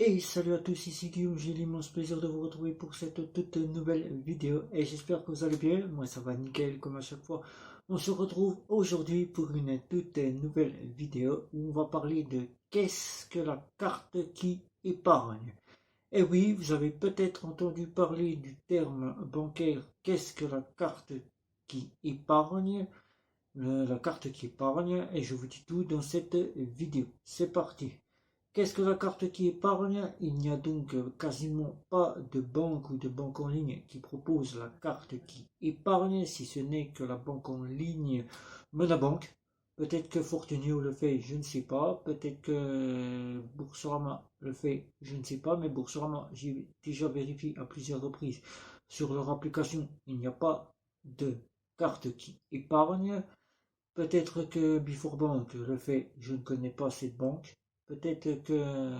Et salut à tous, ici Guillaume, j'ai l'immense plaisir de vous retrouver pour cette toute nouvelle vidéo et j'espère que vous allez bien, moi ça va nickel comme à chaque fois. On se retrouve aujourd'hui pour une toute nouvelle vidéo où on va parler de qu'est-ce que la carte qui épargne. Et oui, vous avez peut-être entendu parler du terme bancaire qu'est-ce que la carte qui épargne, la carte qui épargne et je vous dis tout dans cette vidéo. C'est parti. Qu'est-ce que la carte qui épargne? Il n'y a donc quasiment pas de banque ou de banque en ligne qui propose la carte qui épargne, si ce n'est que la banque en ligne Monabank. Peut-être que Fortunio le fait, je ne sais pas. Peut-être que Boursorama le fait, je ne sais pas. Mais Boursorama, j'ai déjà vérifié à plusieurs reprises sur leur application, il n'y a pas de carte qui épargne. Peut-être que Biforbank le fait, je ne connais pas cette banque. Peut-être que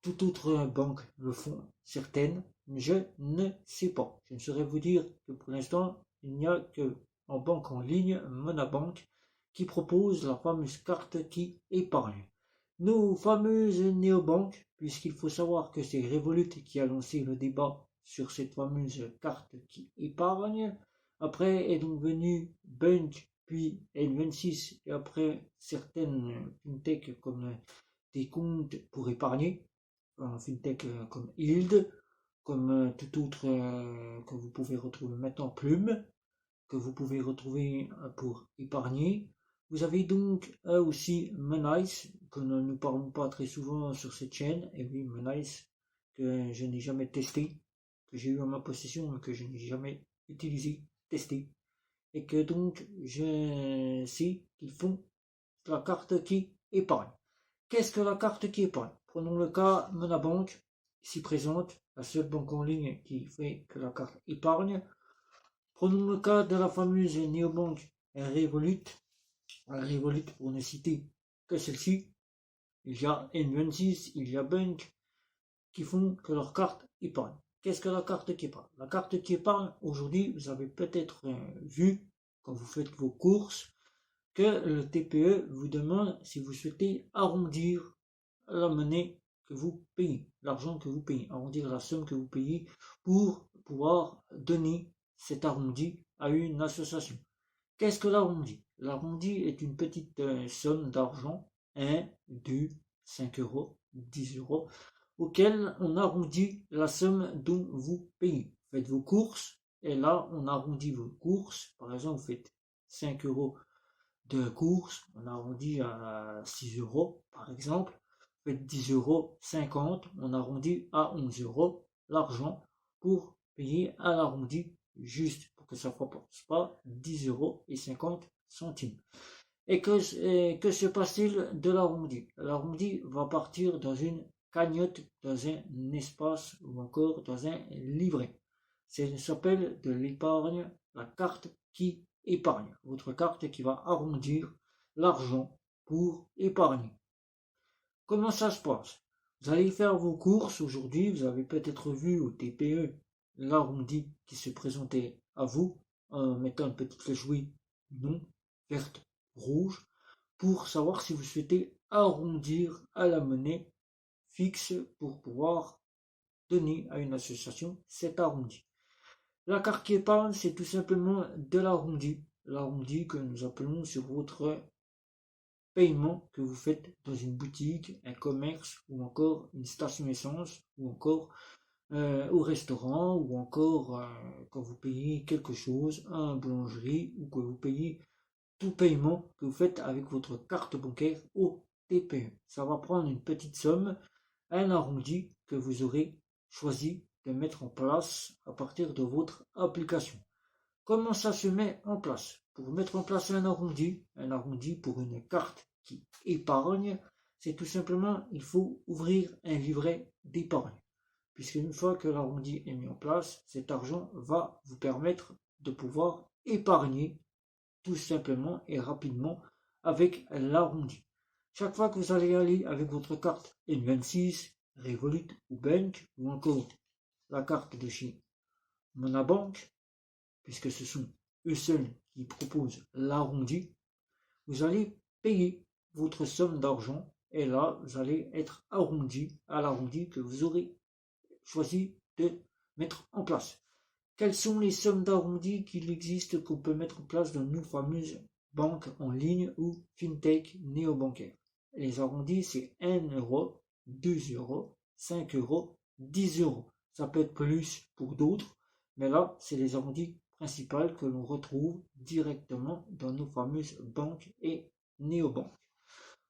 toute autre banque le font, certaines, mais je ne sais pas. Je ne saurais vous dire que pour l'instant, il n'y a que en banque en ligne, Monabank, qui propose la fameuse carte qui épargne. Nos fameuses néobanques, puisqu'il faut savoir que c'est Revolut qui a lancé le débat sur cette fameuse carte qui épargne. Après est donc venu Bunk, puis N26, et après certaines fintech comme des comptes pour épargner, un fintech comme Yield, comme tout autre que vous pouvez retrouver maintenant Plume, que vous pouvez retrouver pour épargner. Vous avez donc aussi Monise, que nous ne parlons pas très souvent sur cette chaîne, et oui, Monise, que je n'ai jamais testé, que j'ai eu en ma possession, mais que je n'ai jamais utilisé, testé, et que donc je sais qu'ils font la carte qui épargne. Qu'est-ce que la carte qui épargne? Prenons le cas Monabank, ici présente, la seule banque en ligne qui fait que la carte épargne. Prenons le cas de la fameuse néobanque Revolut. Revolut, pour ne citer que celle-ci, il y a N26, il y a Bank, qui font que leur carte épargne. Qu'est-ce que la carte qui épargne? La carte qui épargne, aujourd'hui, vous avez peut-être vu, quand vous faites vos courses, que le TPE vous demande si vous souhaitez arrondir la monnaie que vous payez, l'argent que vous payez, arrondir la somme que vous payez pour pouvoir donner cet arrondi à une association. Qu'est-ce que l'arrondi? L'arrondi est une petite somme d'argent, 1, 2, 5 euros, 10 euros, auquel on arrondit la somme dont vous payez. Vous faites vos courses, et là, on arrondit vos courses. Par exemple, vous faites 5 euros de courses, on arrondit à 6 euros, par exemple. Vous faites 10 euros, 50, on arrondit à 11 euros l'argent pour payer à l'arrondi, juste pour que ça ne fasse pas 10 euros et 50 centimes. Et que se passe-t-il de l'arrondi? L'arrondi va partir dans une cagnotte, dans un espace ou encore dans un livret. Ça s'appelle de l'épargne, la carte qui épargne. Votre carte qui va arrondir l'argent pour épargner. Comment ça se passe? Vous allez faire vos courses aujourd'hui, vous avez peut-être vu au TPE l'arrondi qui se présentait à vous en mettant une petite flèche oui, non, verte, rouge, pour savoir si vous souhaitez arrondir à la monnaie fixe pour pouvoir donner à une association cet arrondi. La carte qui épargne, c'est tout simplement de l'arrondi. L'arrondi que nous appelons sur votre paiement que vous faites dans une boutique, un commerce ou encore une station essence ou encore au restaurant ou encore quand vous payez quelque chose à une boulangerie ou que vous payez tout paiement que vous faites avec votre carte bancaire au TPE. Ça va prendre une petite somme, un arrondi que vous aurez choisi de mettre en place à partir de votre application. Comment ça se met en place? Pour mettre en place un arrondi pour une carte qui épargne, c'est tout simplement, il faut ouvrir un livret d'épargne. Puisqu'une fois que l'arrondi est mis en place, cet argent va vous permettre de pouvoir épargner tout simplement et rapidement avec l'arrondi. Chaque fois que vous allez aller avec votre carte N26, Revolut ou Bank, ou encore la carte de chez Monabank, puisque ce sont eux seuls qui proposent l'arrondi, vous allez payer votre somme d'argent Et là, vous allez être arrondi à l'arrondi que vous aurez choisi de mettre en place. Quelles sont les sommes d'arrondi qu'il existe qu'on peut mettre en place dans nos fameuses banques en ligne ou fintech néobancaires? Les arrondis, c'est 1 euro, 2 euros, 5 euros, 10 euros. Ça peut être plus pour d'autres, mais là, c'est les arrondis principaux que l'on retrouve directement dans nos fameuses banques et néobanques.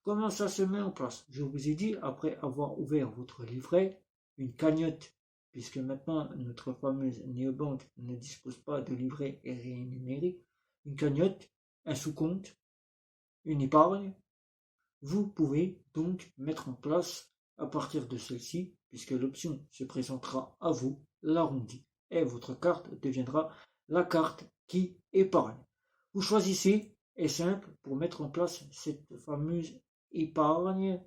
Comment ça se met en place? Je vous ai dit, après avoir ouvert votre livret, une cagnotte, puisque maintenant notre fameuse néobanque ne dispose pas de livret et rien numérique, une cagnotte, un sous-compte, une épargne, vous pouvez donc mettre en place à partir de celle-ci, puisque l'option se présentera à vous, l'arrondi, et votre carte deviendra la carte qui épargne. Vous choisissez, est simple, pour mettre en place cette fameuse épargne,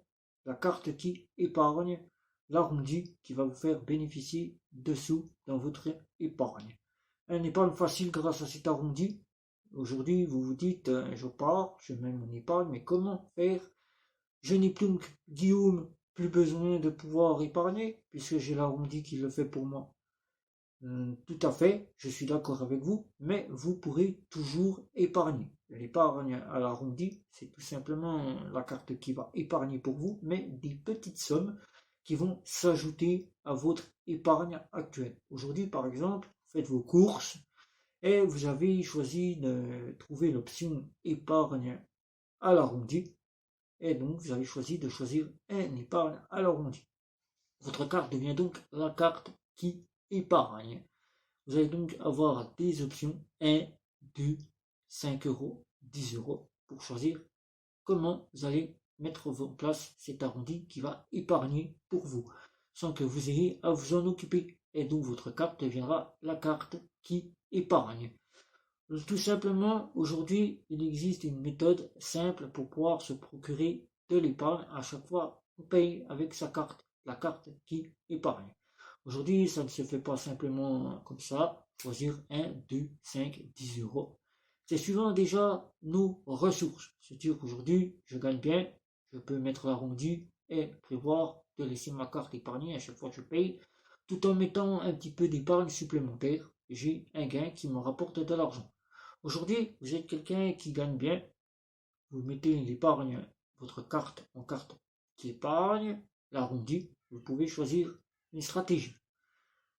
la carte qui épargne, l'arrondi qui va vous faire bénéficier de sous dans votre épargne. Un épargne facile grâce à cet arrondi. Aujourd'hui, vous vous dites, je pars, je mets mon épargne, mais comment faire? Je n'ai plus, Guillaume, plus besoin de pouvoir épargner, puisque j'ai l'arrondi qui le fait pour moi. Tout à fait, je suis d'accord avec vous, mais vous pourrez toujours épargner. L'épargne à l'arrondi, c'est tout simplement la carte qui va épargner pour vous, mais des petites sommes qui vont s'ajouter à votre épargne actuelle. Aujourd'hui, par exemple, faites vos courses et vous avez choisi de trouver l'option épargne à l'arrondi. Et donc, vous avez choisi de choisir un épargne à l'arrondi. Votre carte devient donc la carte qui épargne. Vous allez donc avoir des options 1, 2, 5 euros, 10 euros pour choisir comment vous allez mettre en place cet arrondi qui va épargner pour vous sans que vous ayez à vous en occuper. Et donc votre carte deviendra la carte qui épargne. Tout simplement, aujourd'hui, il existe une méthode simple pour pouvoir se procurer de l'épargne à chaque fois qu'on paye avec sa carte, la carte qui épargne. Aujourd'hui, ça ne se fait pas simplement comme ça, choisir 1, 2, 5, 10 euros. C'est suivant déjà nos ressources. C'est-à-dire qu'aujourd'hui, je gagne bien, je peux mettre l'arrondi et prévoir de laisser ma carte épargnée à chaque fois que je paye, tout en mettant un petit peu d'épargne supplémentaire. J'ai un gain qui me rapporte de l'argent. Aujourd'hui, vous êtes quelqu'un qui gagne bien, vous mettez l'épargne, votre carte en carte qui épargne, l'arrondi, vous pouvez choisir une stratégie.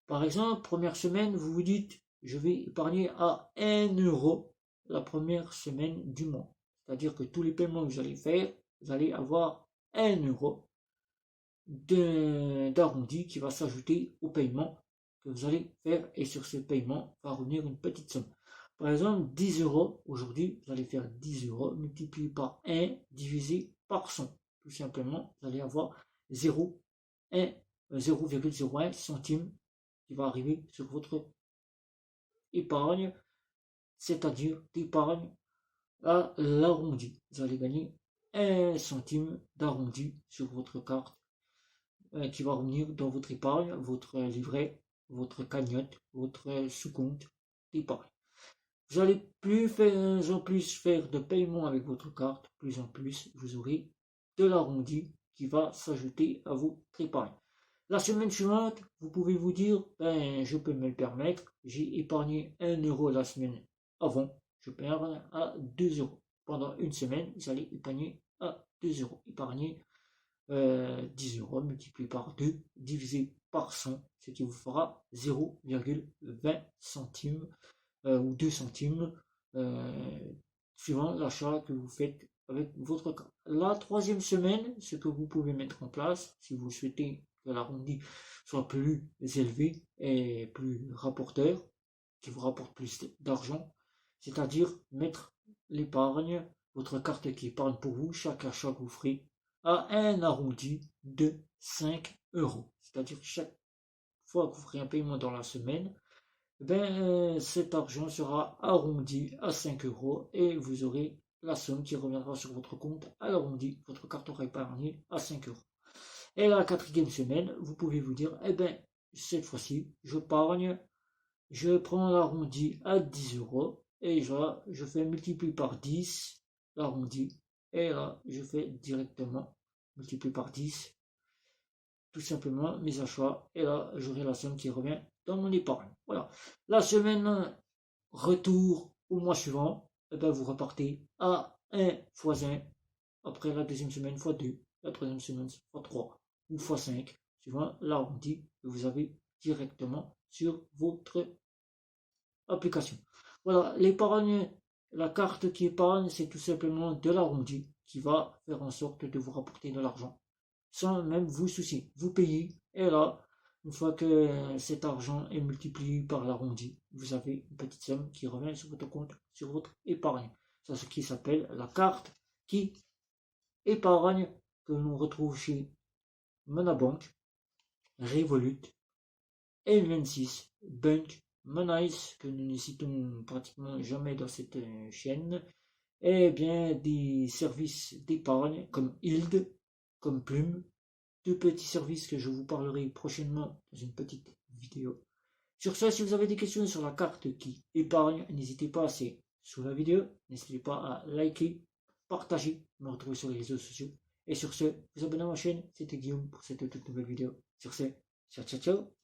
Par exemple, première semaine, vous vous dites, je vais épargner à 1 euro la première semaine du mois. C'est-à-dire que tous les paiements que vous allez faire, vous allez avoir 1 euro d'arrondi qui va s'ajouter au paiement que vous allez faire et sur ce paiement va revenir une petite somme. Par exemple, 10 euros, aujourd'hui, vous allez faire 10 euros multiplié par 1 divisé par 100. Tout simplement, vous allez avoir 0,01 centime qui va arriver sur votre épargne, c'est-à-dire d'épargne à l'arrondi. Vous allez gagner 1 centime d'arrondi sur votre carte qui va revenir dans votre épargne, votre livret, votre cagnotte, votre sous-compte d'épargne. Vous allez plus en plus faire de paiement avec votre carte, plus en plus vous aurez de l'arrondi qui va s'ajouter à votre épargne. La semaine suivante, vous pouvez vous dire, je peux me le permettre, j'ai épargné 1 euro la semaine avant, je perds à 2 euros. Pendant une semaine, vous allez épargner à 2 euros. Épargner 10 euros multiplié par 2 divisé par 100, ce qui vous fera 0,20 centimes ou 2 centimes suivant l'achat que vous faites avec votre carte. La troisième semaine, ce que vous pouvez mettre en place, si vous souhaitez que l'arrondi soit plus élevé et plus rapporteur, qui vous rapporte plus d'argent, c'est-à-dire mettre l'épargne, votre carte qui épargne pour vous, chaque achat que vous ferez, à un arrondi de 5 euros. C'est-à-dire que chaque fois que vous ferez un paiement dans la semaine, cet argent sera arrondi à 5 euros et vous aurez la somme qui reviendra sur votre compte à l'arrondi. Votre carte aura épargné à 5 euros. Et la quatrième semaine, vous pouvez vous dire, cette fois-ci, je pargne, je prends l'arrondi à 10 euros et là, je fais multiplier par 10 l'arrondi et là, je fais directement multiplié par 10. Tout simplement mes achats. Et là, j'aurai la somme qui revient dans mon épargne. Voilà. La semaine retour au mois suivant, et ben vous repartez à 1 x 1. Après la deuxième semaine x 2. La troisième semaine x 3 ou x 5. Suivant l'arrondi que vous avez directement sur votre application. Voilà, l'épargne, la carte qui épargne, c'est tout simplement de l'arrondi qui va faire en sorte de vous rapporter de l'argent sans même vous soucier. Vous payez et là, une fois que cet argent est multiplié par l'arrondi, vous avez une petite somme qui revient sur votre compte, sur votre épargne. C'est ce qui s'appelle la carte qui épargne que l'on retrouve chez Monabank, Revolut, N26, Bank, Monise, que nous ne citons pratiquement jamais dans cette chaîne, et bien des services d'épargne comme Hild, comme Plume, deux petits services que je vous parlerai prochainement dans une petite vidéo. Sur ce, si vous avez des questions sur la carte qui épargne, n'hésitez pas, c'est sous la vidéo, n'hésitez pas à liker, partager, me retrouver sur les réseaux sociaux. Et sur ce, vous abonnez à ma chaîne, c'était Guillaume pour cette toute nouvelle vidéo. Sur ce, ciao ciao ciao.